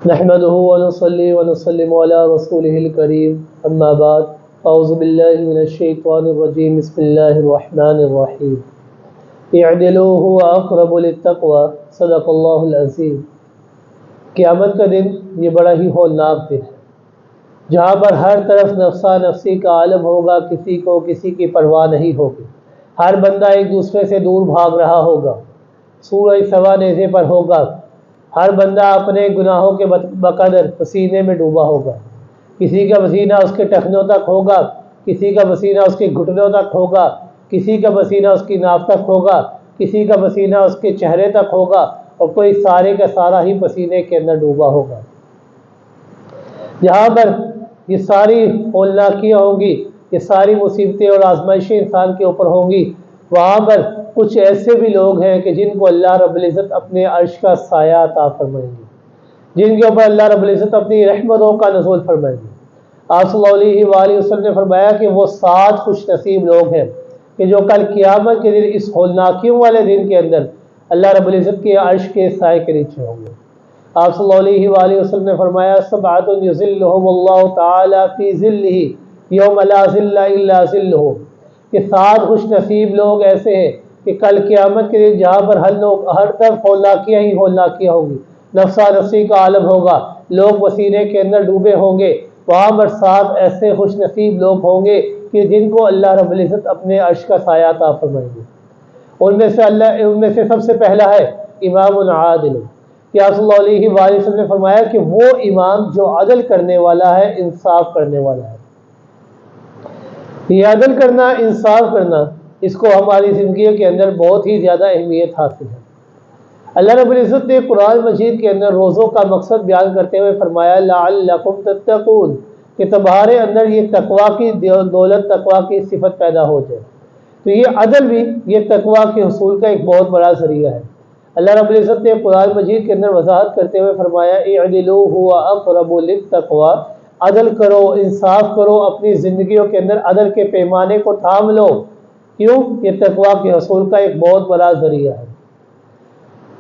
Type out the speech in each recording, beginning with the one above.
نحمده ونصلي ونسلم على رسوله الكريم اما بعد اعوذ باللہ من الشیطان الرجیم بسم اللہ الرحمن الرحیم اعدلوا هو اقرب للتقوى صدق اللہ العظیم۔ قیامت کا دن یہ بڑا ہی ہولناک دن ہے جہاں پر ہر طرف نفسا نفسی کا عالم ہوگا، کسی کو کسی کی پرواہ نہیں ہوگی، ہر بندہ ایک دوسرے سے دور بھاگ رہا ہوگا، سورج سوا نیزے پر ہوگا، ہر بندہ اپنے گناہوں کے بقدر پسینے میں ڈوبا ہوگا، کسی کا پسینہ اس کے ٹخنوں تک ہوگا، کسی کا پسینہ اس کے گھٹنوں تک ہوگا، کسی کا پسینہ اس کی ناف تک ہوگا، کسی کا پسینہ اس کے چہرے تک ہوگا، اور کوئی سارے کا سارا ہی پسینے کے اندر ڈوبا ہوگا۔ جہاں پر یہ ساری ہولناکیاں ہوں گی، یہ ساری مصیبتیں اور آزمائشیں انسان کے اوپر ہوں گی، وہاں پر کچھ ایسے بھی لوگ ہیں کہ جن کو اللہ رب العزت اپنے عرش کا سایہ عطا فرمائیں گے، جن کے اوپر اللہ رب العزت اپنی رحمتوں کا نزول فرمائیں گے۔ آپ صلی اللہ علیہ وآلہ وسلم نے فرمایا کہ وہ 7 خوش نصیب لوگ ہیں کہ جو کل قیامت کے دن اس ہولناکیوں والے دن کے اندر اللہ رب العزت کے عرش کے سائے کے نیچے ہوں گے۔ آپ صلی اللہ علیہ وآلہ وسلم نے فرمایا سبعۃ یظلھم اللہ تعالی فی ظلہ یوم لا ظل الا ظلہ، کہ 7 خوش نصیب لوگ ایسے ہیں کہ کل قیامت کے دن جہاں پر ہر طرف ہولناکیاں ہی ہولناکیاں ہوں گی، نفسا نفسی کا عالم ہوگا، لوگ پسینے کے اندر ڈوبے ہوں گے، وہاں پر 7 ایسے خوش نصیب لوگ ہوں گے کہ جن کو اللہ رب العزت اپنے عرش کا سایہ عطا فرمائیں گے۔ ان میں سے سب سے پہلا ہے امام عادل، کہ آپ صلی اللہ علیہ وآلہ وسلم نے فرمایا کہ وہ امام جو عدل کرنے والا ہے، انصاف کرنے والا ہے۔ یہ عدل کرنا، انصاف کرنا، اس کو ہماری زندگی کے اندر بہت ہی زیادہ اہمیت حاصل ہے۔ اللہ رب العزت نے قرآن مجید کے اندر روزوں کا مقصد بیان کرتے ہوئے فرمایا لعلکم تتقون، کہ تمہارے اندر یہ تقویٰ کی دولت، تقویٰ کی صفت پیدا ہو جائے۔ تو یہ عدل بھی یہ تقویٰ کے حصول کا ایک بہت بڑا ذریعہ ہے۔ اللہ رب العزت نے قرآن مجید کے اندر وضاحت کرتے ہوئے فرمایا اعدلوا هو اقرب للتقوى، عدل کرو، انصاف کرو، اپنی زندگیوں کے اندر عدل کے پیمانے کو تھام لو۔ کیوں؟ یہ تقویٰ کے حصول کا ایک بہت بڑا ذریعہ ہے۔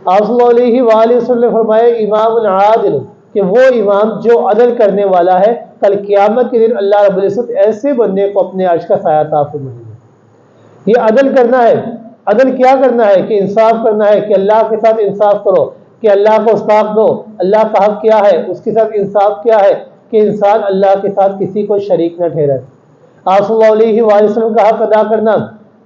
آپ صلی اللہ علیہ وآلہ وسلم نے فرمایا امام عادل، کہ وہ امام جو عدل کرنے والا ہے، کل قیامت کے دن اللہ رب العزت ایسے بندے کو اپنے عرش کا سایہ عطا فرمائیں گے۔ یہ عدل کرنا ہے۔ عدل کیا کرنا ہے؟ کہ انصاف کرنا ہے، کہ اللہ کے ساتھ انصاف کرو، کہ اللہ کو حق دو، اللہ کا حق کیا ہے، اس کے ساتھ انصاف کیا ہے، کہ انسان اللہ کے ساتھ کسی کو شریک نہ ٹھہرائے۔ آپ صلی اللہ علیہ وآلہ وسلم کا حق ادا کرنا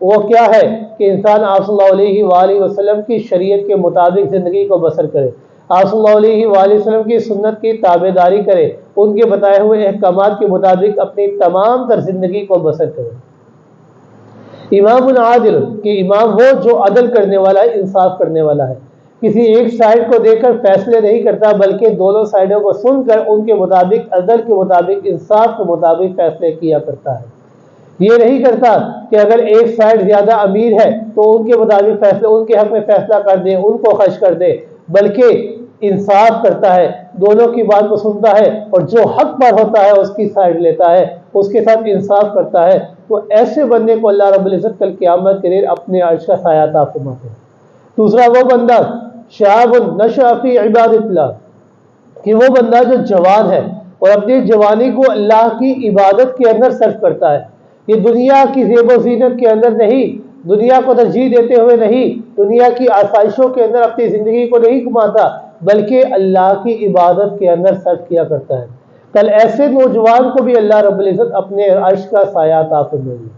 وہ کیا ہے؟ کہ انسان آپ صلی اللہ علیہ وآلہ وسلم کی شریعت کے مطابق زندگی کو بسر کرے، آپ صلی اللہ علیہ وآلہ وسلم کی سنت کی تابع داری کرے، ان کے بتائے ہوئے احکامات کے مطابق اپنی تمام تر زندگی کو بسر کرے۔ امام العادل، کہ امام وہ جو عدل کرنے والا ہے، انصاف کرنے والا ہے، کسی ایک سائڈ کو دیکھ کر فیصلے نہیں کرتا، بلکہ دونوں سائڈوں کو سن کر ان کے مطابق، عدل کے مطابق، انصاف کے مطابق فیصلے کیا کرتا ہے۔ یہ نہیں کرتا کہ اگر ایک سائڈ زیادہ امیر ہے تو ان کے مطابق فیصلے، ان کے حق میں فیصلہ کر دے، ان کو خرچ کر دے، بلکہ انصاف کرتا ہے، دونوں کی بات کو سنتا ہے، اور جو حق پر ہوتا ہے اس کی سائڈ لیتا ہے، اس کے ساتھ انصاف کرتا ہے۔ تو ایسے بندے کو اللہ رب العزت کل قیامت کے دن اپنے عرش کا سایہ عطا فرماتے ہیں۔ دوسرا وہ بندہ شاب نشأ فی عبادۃ اللہ، کہ وہ بندہ جو جوان ہے اور اپنی جوانی کو اللہ کی عبادت کے اندر صرف کرتا ہے، یہ دنیا کی زیب و زینت کے اندر نہیں، دنیا کو ترجیح دیتے ہوئے نہیں، دنیا کی آسائشوں کے اندر اپنی زندگی کو نہیں گماتا، بلکہ اللہ کی عبادت کے اندر صرف کیا کرتا ہے۔ کل ایسے نوجوان کو بھی اللہ رب العزت اپنے عرش کا سایہ عطا فرمائے گا۔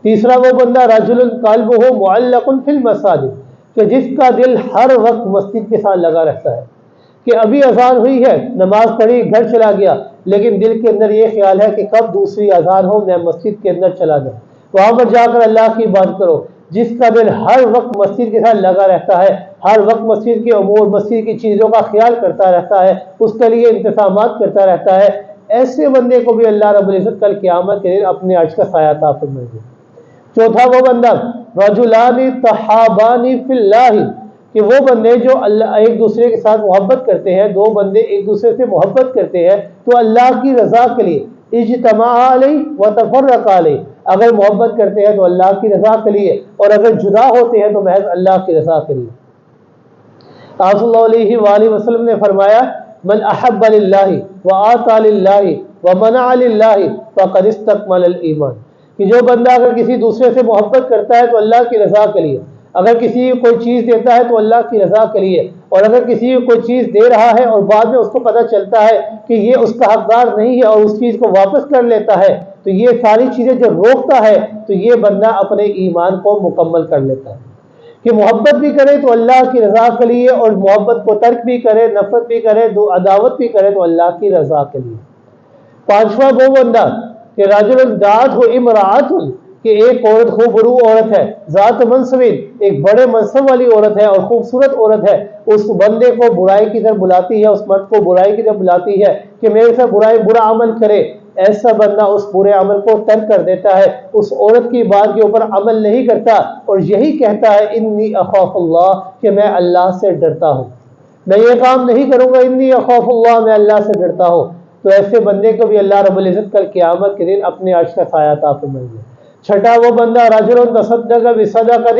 تیسرا وہ بندہ رجل قلبہ معلق فی المساجد، کہ جس کا دل ہر وقت مسجد کے ساتھ لگا رہتا ہے، کہ ابھی اذان ہوئی ہے، نماز پڑھی، گھر چلا گیا، لیکن دل کے اندر یہ خیال ہے کہ کب دوسری اذان ہو میں مسجد کے اندر چلا جاؤں، وہاں پر جا کر اللہ کی بات کرو۔ جس کا دل ہر وقت مسجد کے ساتھ لگا رہتا ہے، ہر وقت مسجد کے امور، مسجد کی چیزوں کا خیال کرتا رہتا ہے، اس کے لیے انتظامات کرتا رہتا ہے، ایسے بندے کو بھی اللہ رب العزت کل قیامت کے دن اپنے عرش کا سایہ عطا فرمائے گا۔ چوتھا وہ بندہ رجلان تحابان فی اللہ، کہ وہ بندے جو اللہ ایک دوسرے کے ساتھ محبت کرتے ہیں، دو بندے ایک دوسرے سے محبت کرتے ہیں تو اللہ کی رضا کے لیے، اجتماع علیہ وتفرق علیہ، اگر محبت کرتے ہیں تو اللہ کی رضا کے لیے، اور اگر جدا ہوتے ہیں تو محض اللہ کی رضا کے لیے۔ آپ صلی اللہ علیہ وآلہ وسلم نے فرمایا من احب للہ وآطى للہ ومنع للہ فقد استکمل الایمان، کہ جو بندہ اگر کسی دوسرے سے محبت کرتا ہے تو اللہ کی رضا کے لیے، اگر کسی کو کوئی چیز دیتا ہے تو اللہ کی رضا کے لیے، اور اگر کسی کو کوئی چیز دے رہا ہے اور بعد میں اس کو پتہ چلتا ہے کہ یہ اس کا حقدار نہیں ہے اور اس چیز کو واپس کر لیتا ہے، تو یہ ساری چیزیں جو روکتا ہے تو یہ بندہ اپنے ایمان کو مکمل کر لیتا ہے۔ کہ محبت بھی کرے تو اللہ کی رضا کے لیے، اور محبت کو ترک بھی کرے، نفرت بھی کرے، عداوت بھی کرے تو اللہ کی رضا کے لیے۔ پانچواں وہ بندہ کہ رجل دعت ہو امرأت، کہ ایک عورت خوبرو عورت ہے، ذات منصب، ایک بڑے منصب والی عورت ہے اور خوبصورت عورت ہے، اس بندے کو برائی کی طرف بلاتی ہے، اس مرد کو برائی کی طرف بلاتی ہے کہ میرے سے برا عمل کرے، ایسا بندہ اس برے عمل کو ترک کر دیتا ہے، اس عورت کی بات کے اوپر عمل نہیں کرتا اور یہی کہتا ہے انی اخاف اللہ، کہ میں اللہ سے ڈرتا ہوں، میں یہ کام نہیں کروں گا، انی اخاف اللہ، میں اللہ سے ڈرتا ہوں، تو ایسے بندے کو بھی اللہ رب العزت کل قیامت کے دن اپنے عرش کا سایہ عطا فرمائیں گے۔ چھٹا وہ بندہ رجل تصدق بصدقۃ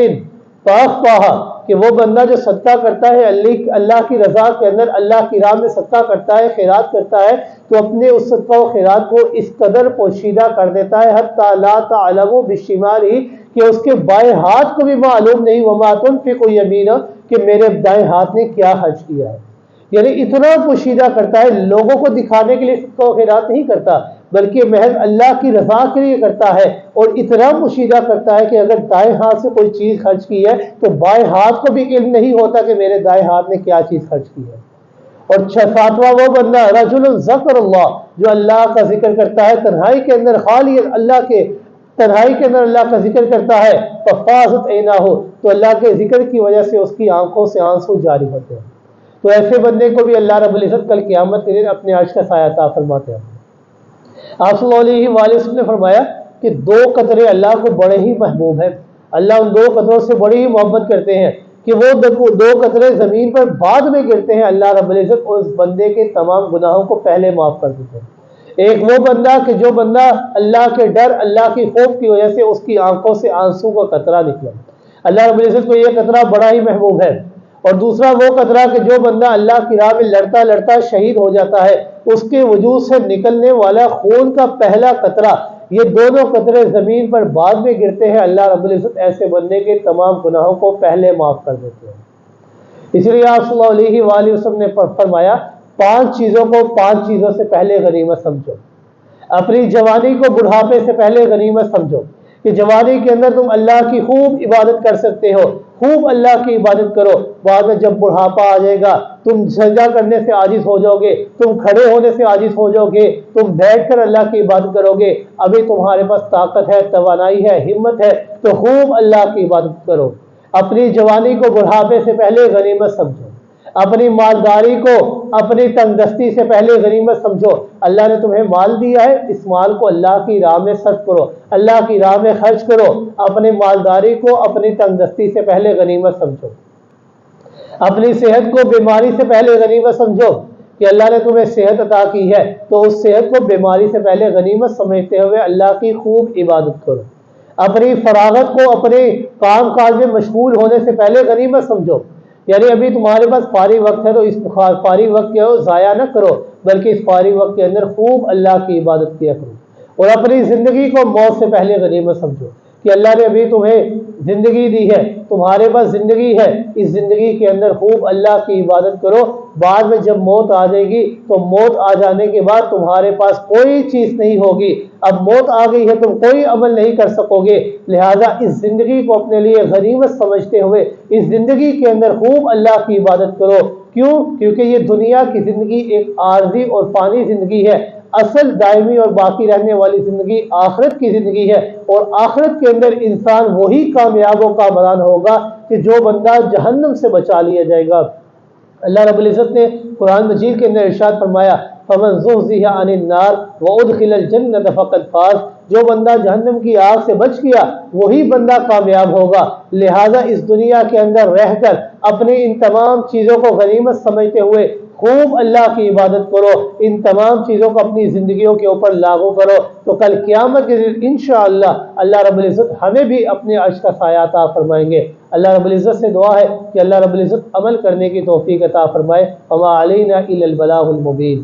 فاخفاها، کہ وہ بندہ جو صدقہ کرتا ہے اللہ کی رضا کے اندر، اللہ کی راہ میں صدقہ کرتا ہے، خیرات کرتا ہے، تو اپنے اس صدقہ و خیرات کو اس قدر پوشیدہ کر دیتا ہے حتی لا تعلم بشمالہ، کہ اس کے بائیں ہاتھ کو بھی معلوم نہیں وما تنفق یمینہ، کہ میرے دائیں ہاتھ نے کیا خرچ کیا ہے، یعنی اتنا پوشیدہ کرتا ہے، لوگوں کو دکھانے کے لیے صدقہ و خیرات نہیں کرتا بلکہ محض اللہ کی رضا کے لیے کرتا ہے، اور اتنا پوشیدہ کرتا ہے کہ اگر دائیں ہاتھ سے کوئی چیز خرچ کی ہے تو بائیں ہاتھ کو بھی علم نہیں ہوتا کہ میرے دائیں ہاتھ نے کیا چیز خرچ کی ہے۔ اور ساتواں وہ بندہ رجل ذکر اللہ، جو اللہ کا ذکر کرتا ہے تنہائی کے اندر، خالی اللہ کے تنہائی کے اندر اللہ کا ذکر کرتا ہے، ففاضت عیناہ، تو اللہ کے ذکر کی وجہ سے اس کی آنکھوں سے آنسو جاری ہوتے ہیں، تو ایسے بندے کو بھی اللہ رب العزت کل قیامت کے دن اپنے عرش کا سایہ عطا فرماتے ہیں۔ آپ صلی اللہ علیہ وآلہ وسلم نے فرمایا کہ دو قطرے اللہ کو بڑے ہی محبوب ہیں، اللہ ان دو قطروں سے بڑی ہی محبت کرتے ہیں کہ وہ دو قطرے زمین پر بعد میں گرتے ہیں، اللہ رب العزت اس بندے کے تمام گناہوں کو پہلے معاف کر دیتے ہیں۔ ایک وہ بندہ کہ جو بندہ اللہ کے ڈر، اللہ کی خوف کی وجہ سے اس کی آنکھوں سے آنسو کا قطرہ نکلا، اللہ رب العزت کو یہ قطرہ بڑا ہی محبوب ہے۔ اور دوسرا وہ قطرہ کہ جو بندہ اللہ کی راہ میں لڑتا لڑتا شہید ہو جاتا ہے، اس کے وجود سے نکلنے والا خون کا پہلا قطرہ، یہ دونوں قطرے زمین پر بعد میں گرتے ہیں، اللہ رب العزت ایسے بندے کے تمام گناہوں کو پہلے معاف کر دیتے ہیں۔ اس لیے آپ صلی اللہ علیہ وآلہ وسلم نے فرمایا پانچ چیزوں سے پہلے غنیمت سمجھو، اپنی جوانی کو بڑھاپے سے پہلے غنیمت سمجھو، کہ جوانی کے اندر تم اللہ کی خوب عبادت کر سکتے ہو، خوب اللہ کی عبادت کرو، بعد میں جب بڑھاپا آ جائے گا تم سجدہ کرنے سے عاجز ہو جاؤ گے، تم کھڑے ہونے سے عاجز ہو جاؤ گے، تم بیٹھ کر اللہ کی عبادت کرو گے، ابھی تمہارے پاس طاقت ہے، توانائی ہے، ہمت ہے، تو خوب اللہ کی عبادت کرو۔ اپنی جوانی کو بڑھاپے سے پہلے غنیمت سمجھو، اپنی مالداری کو اپنی تنگ دستی سے پہلے غنیمت سمجھو، اللہ نے تمہیں مال دیا ہے، اس مال کو اللہ کی راہ میں صرف کرو، اللہ کی راہ میں خرچ کرو، اپنی مالداری کو اپنی تنگ دستی سے پہلے غنیمت سمجھو، اپنی صحت کو بیماری سے پہلے غنیمت سمجھو، کہ اللہ نے تمہیں صحت عطا کی ہے تو اس صحت کو بیماری سے پہلے غنیمت سمجھتے ہوئے اللہ کی خوب عبادت کرو، اپنی فراغت کو اپنے کام کاج میں مشغول ہونے سے پہلے غنیمت سمجھو، یعنی ابھی تمہارے پاس فارغ وقت ہے تو اس فارغ وقت کو ضائع نہ کرو بلکہ اس فارغ وقت کے اندر خوب اللہ کی عبادت کیا کرو، اور اپنی زندگی کو موت سے پہلے غنیمت سمجھو، کہ اللہ نے ابھی تمہیں زندگی دی ہے، تمہارے پاس زندگی ہے، اس زندگی کے اندر خوب اللہ کی عبادت کرو، بعد میں جب موت آ جائے گی تو موت آ جانے کے بعد تمہارے پاس کوئی چیز نہیں ہوگی، اب موت آ گئی ہے تم کوئی عمل نہیں کر سکو گے، لہٰذا اس زندگی کو اپنے لیے غنیمت سمجھتے ہوئے اس زندگی کے اندر خوب اللہ کی عبادت کرو۔ کیوں؟ کیونکہ یہ دنیا کی زندگی ایک عارضی اور فانی زندگی ہے، اصل دائمی اور باقی رہنے والی زندگی آخرت کی زندگی ہے، اور آخرت کے اندر انسان وہی کامیاب و کامران ہوگا کہ جو بندہ جہنم سے بچا لیا جائے گا۔ اللہ رب العزت نے قرآن مجید کے اندر ارشاد فرمایا فَمَنْ زُحْزِحَ عَنِ النَّارِ وَأُدْخِلَ الْجَنَّةَ فَقَدْ فَازَ، جو بندہ جہنم کی آگ سے بچ گیا وہی بندہ کامیاب ہوگا، لہٰذا اس دنیا کے اندر رہ کر اپنی ان تمام چیزوں کو غنیمت سمجھتے ہوئے خوب اللہ کی عبادت کرو، ان تمام چیزوں کو اپنی زندگیوں کے اوپر لاگو کرو، تو کل قیامت کے دن انشاءاللہ اللہ رب العزت ہمیں بھی اپنے عرش کا سایہ عطا فرمائیں گے۔ اللہ رب العزت سے دعا ہے کہ اللہ رب العزت عمل کرنے کی توفیق عطا فرمائے. وما علینا الا البلاغ المبین.